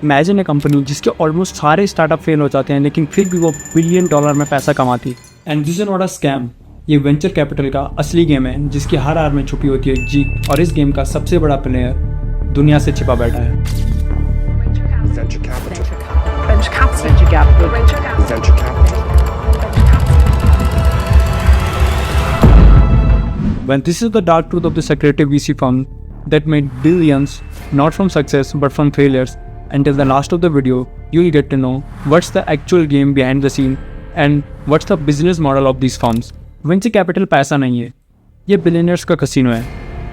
Imagine ए company जिसके almost सारे startup fail हो जाते हैं लेकिन फिर भी वो $1 बिलियन में पैसा कमाती है। And this is not a scam, ये वेंचर कैपिटल का असली गेम है जिसकी हर हार में छुपी होती है जीत, और इस गेम का सबसे बड़ा प्लेयर दुनिया से छिपा बैठा है। Venture capital. Venture capital. Venture capital. Venture capital. Venture capital. When this is the dark truth of the secretive VC firm that made billions not from success but from failures. Until the last of the video, you will get to know what's the actual game behind the scene and what's the business model of these firms. Venture capital पैसा नहीं है, ये billionaires का casino है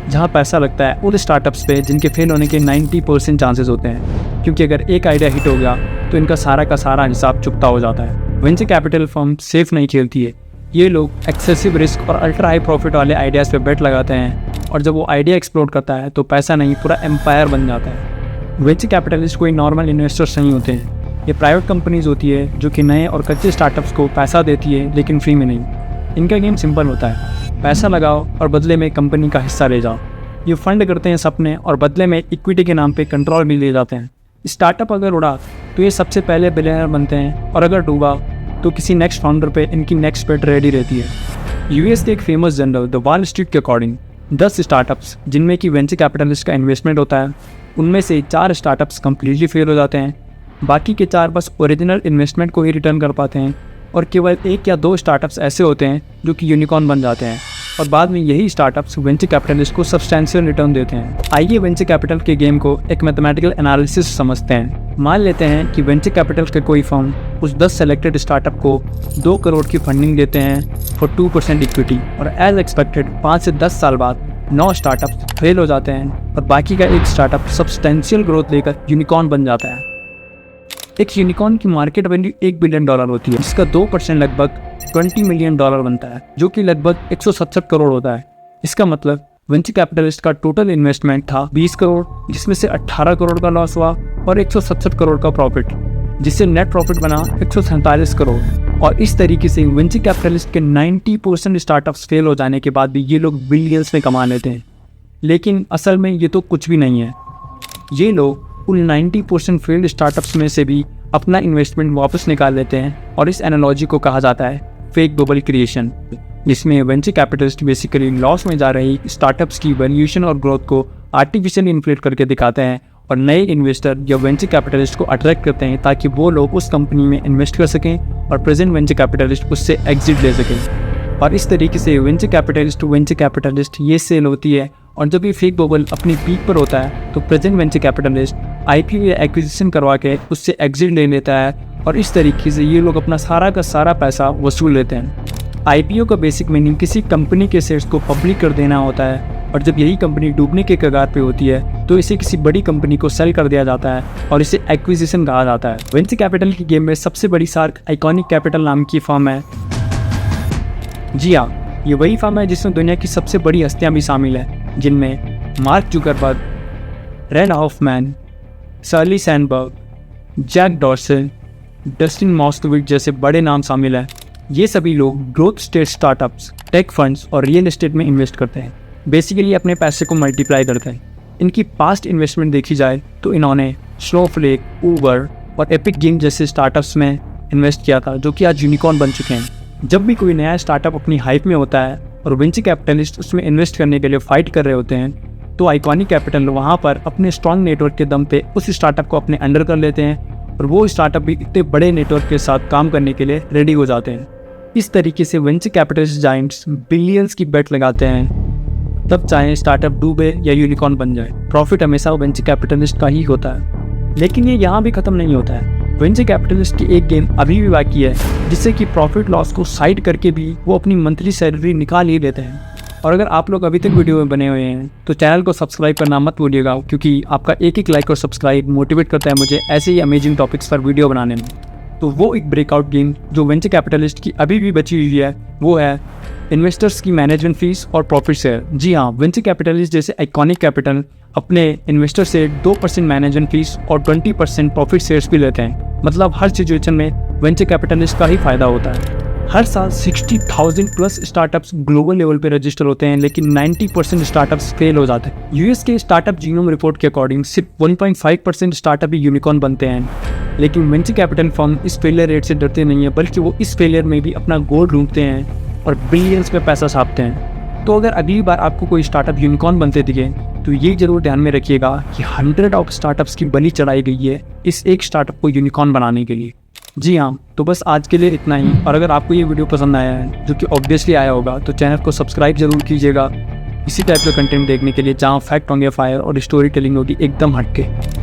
जहाँ पैसा लगता है उन स्टार्टअप्स पे जिनके फेल होने के 90% चांसेस होते हैं, क्योंकि अगर एक आइडिया हिट हो गया तो इनका सारा का सारा हिसाब चुकता हो जाता है। वेंचर कैपिटल फर्म सेफ नहीं खेलती है, ये लोग एक्सेसिव रिस्क और अल्ट्रा हाई प्रॉफिट वाले आइडियाज़ पे बेट लगाते हैं, और जब वो आइडिया एक्सप्लोड करता है तो पैसा नहीं पूरा एम्पायर बन जाता है। वेंचर कैपिटलिस्ट कोई नॉर्मल इन्वेस्टर्स नहीं होते हैं, ये प्राइवेट कंपनीज होती है जो कि नए और कच्चे स्टार्टअप्स को पैसा देती है लेकिन फ्री में नहीं। इनका गेम सिंपल होता है, पैसा लगाओ और बदले में कंपनी का हिस्सा ले जाओ। ये फंड करते हैं सपने और बदले में इक्विटी के नाम पे कंट्रोल भी ले जाते हैं। स्टार्टअप अगर उड़ा तो ये सबसे पहले बिलियनर बनते हैं, और अगर डूबा तो किसी नेक्स्ट फाउंडर पे इनकी नेक्स्ट बेट रेडी रहती है। यूएस के एक famous journal the wall street के अकॉर्डिंग 10 स्टार्टअप्स जिनमें कि वेंचर कैपिटलिस्ट का इन्वेस्टमेंट होता है, उनमें से 4 स्टार्टअप्स कम्प्लीटली फेल हो जाते हैं, बाकी के 4 बस ओरिजिनल इन्वेस्टमेंट को ही रिटर्न कर पाते हैं, और केवल 1 या 2 स्टार्टअप्स ऐसे होते हैं जो कि यूनिकॉर्न बन जाते हैं, और बाद में यही स्टार्टअप्स वेंचर कैपिटलिस्ट को सब्सटेंशियल रिटर्न देते हैं। आइए वेंचर कैपिटल के गेम को एक मैथमेटिकल एनालिसिस समझते हैं। मान लेते हैं कि वेंचर कैपिटल के कोई फर्म उस 10 सेलेक्टेड स्टार्टअप को 2 करोड़ की फंडिंग देते हैं फॉर 2% इक्विटी, और एज एक्सपेक्टेड 5 से 10 साल बाद 9 स्टार्टअप फेल हो जाते हैं और बाकी का एक स्टार्टअप सब्सटेंशियल ग्रोथ लेकर यूनिकॉर्न बन जाता है। एक यूनिकॉर्न की मार्केट वैल्यू $1 बिलियन होती है, जिसका 2% लगभग $20 मिलियन बनता है, जो कि लगभग 167 करोड़ होता है। इसका मतलब वेंचर कैपिटलिस्ट का टोटल इन्वेस्टमेंट था 20 करोड़, जिसमें से 18 करोड़ का लॉस हुआ और 167 करोड़ का प्रॉफिट, जिससे नेट प्रॉफिट बना 147 करोड़। और इस तरीके से वेंचर कैपिटलिस्ट के 90% स्टार्टअप्स फेल हो जाने के बाद भी ये लोग बिलियंस में कमा लेते हैं। लेकिन असल में ये तो कुछ भी नहीं है, ये लोग उन 90% फेल्ड स्टार्टअप्स में से भी अपना इन्वेस्टमेंट वापस निकाल लेते हैं, और इस एनालॉजी को कहा जाता है फेक बबल क्रिएशन, जिसमें वेंचर कैपिटलिस्ट बेसिकली लॉस में जा रही स्टार्टअप्स की वैल्यूएशन और ग्रोथ को आर्टिफिशियल इन्फ्लेट करके दिखाते हैं, और नए इन्वेस्टर या वेंचर कैपिटलिस्ट को अट्रैक्ट करते हैं ताकि वो लोग उस कंपनी में इन्वेस्ट कर सकें और प्रेजेंट वेंचर कैपिटलिस्ट उससे एग्जिट ले सकें। और इस तरीके से वेंचर कैपिटलिस्ट ये सेल होती है, और जब ये फेक बबल अपनी पीक पर होता है तो प्रेजेंट वेंचर कैपिटलिस्ट आईपीओ या एक्विजिशन करवा के उससे एग्जिट ले लेता है, और इस तरीके से ये लोग अपना सारा का सारा पैसा वसूल लेते हैं। आईपीओ का बेसिक मीनिंग किसी कंपनी के शेयर्स को पब्लिक कर देना होता है, और जब यही कंपनी डूबने के कगार पे होती है तो इसे किसी बड़ी कंपनी को सेल कर दिया जाता है, और इसे एक्विजिशन कहा जाता है। वेंचर कैपिटल की गेम में सबसे बड़ी शार्क आइकॉनिक कैपिटल नाम की फर्म है। जी हाँ, ये वही फर्म है जिसमें दुनिया की सबसे बड़ी हस्तियाँ भी शामिल है, जिनमें Mark Zuckerberg, Reid Hoffman, Sheryl Sandberg, Jack Dorsey, Dustin Moskovitz जैसे बड़े नाम शामिल हैं। ये सभी लोग growth stage startups, tech funds और रियल एस्टेट में इन्वेस्ट करते हैं, बेसिकली अपने पैसे को मल्टीप्लाई करते हैं। इनकी पास्ट इन्वेस्टमेंट देखी जाए तो इन्होंने स्नोफ्लेक, ऊबर और एपिक गेम जैसे स्टार्टअप्स में इन्वेस्ट किया था, जो कि आज यूनिकॉर्न बन चुके हैं। जब भी कोई नया स्टार्टअप अपनी हाइप में होता है और वेंचर कैपिटलिस्ट उसमें इन्वेस्ट करने के लिए फाइट कर रहे होते हैं, तो आइकॉनिक कैपिटल वहाँ पर अपने स्ट्रॉन्ग नेटवर्क के दम पे उस स्टार्टअप को अपने अंडर कर लेते हैं, और वो स्टार्टअप भी इतने बड़े नेटवर्क के साथ काम करने के लिए रेडी हो जाते हैं। इस तरीके से वेंचर कैपिटलिस्ट जायंट्स बिलियंस की बेट लगाते हैं, तब चाहे स्टार्टअप डूबे या यूनिकॉर्न बन जाए, प्रॉफिट हमेशा वेंचर कैपिटलिस्ट का ही होता है। लेकिन ये यहाँ भी ख़त्म नहीं होता है। वेंचर कैपिटलिस्ट की एक गेम अभी भी बाकी है, जिससे कि प्रॉफिट लॉस को साइड करके भी वो अपनी मंथली सैलरी निकाल ही लेते हैं। और अगर आप लोग अभी तक वीडियो में बने हुए हैं तो चैनल को सब्सक्राइब करना मत भूलिएगा, क्योंकि आपका एक लाइक और सब्सक्राइब मोटिवेट करता है मुझे ऐसे ही अमेजिंग टॉपिक्स पर वीडियो बनाने में। तो वो एक ब्रेकआउट गेम जो वेंचर कैपिटलिस्ट की अभी भी बची हुई है, वो है इन्वेस्टर्स की मैनेजमेंट फीस और प्रॉफिट शेयर। जी हाँ, वेंचर कैपिटलिस्ट जैसे आइकॉनिक कैपिटल अपने इन्वेस्टर से 2% मैनेजमेंट फीस और 20% प्रॉफिट शेयर्स भी लेते हैं। मतलब हर सिचुएशन में वेंचर कैपिटलिस्ट का ही फायदा होता है। हर साल 60,000 प्लस स्टार्टअप्स ग्लोबल लेवल पे रजिस्टर होते हैं, लेकिन 90% स्टार्टअप्स फेल हो जाते हैं। यूएस के स्टार्टअप जीनोम रिपोर्ट के अकॉर्डिंग सिर्फ 1.5% स्टार्टअप ही यूनिकॉर्न बनते हैं। लेकिन वेंचर कैपिटल फर्म इस फेलियर रेट से डरते नहीं है, बल्कि वो इस फेलियर में भी अपना गोल ढूंढते हैं और बिलियंस में पैसा छापते हैं। तो अगर अगली बार आपको कोई स्टार्टअप यूनिकॉर्न बनते दिखे तो ये जरूर ध्यान में रखिएगा कि 100 ऑफ स्टार्टअप्स की बलि चढ़ाई गई है इस एक स्टार्टअप को यूनिकॉर्न बनाने के लिए। जी हाँ, तो बस आज के लिए इतना ही। और अगर आपको ये वीडियो पसंद आया है, जो कि ऑब्वियसली आया होगा, तो चैनल को सब्सक्राइब जरूर कीजिएगा इसी टाइप का कंटेंट देखने के लिए, जहाँ फैक्ट होंगे फायर और स्टोरी टेलिंग होगी एकदम हटके।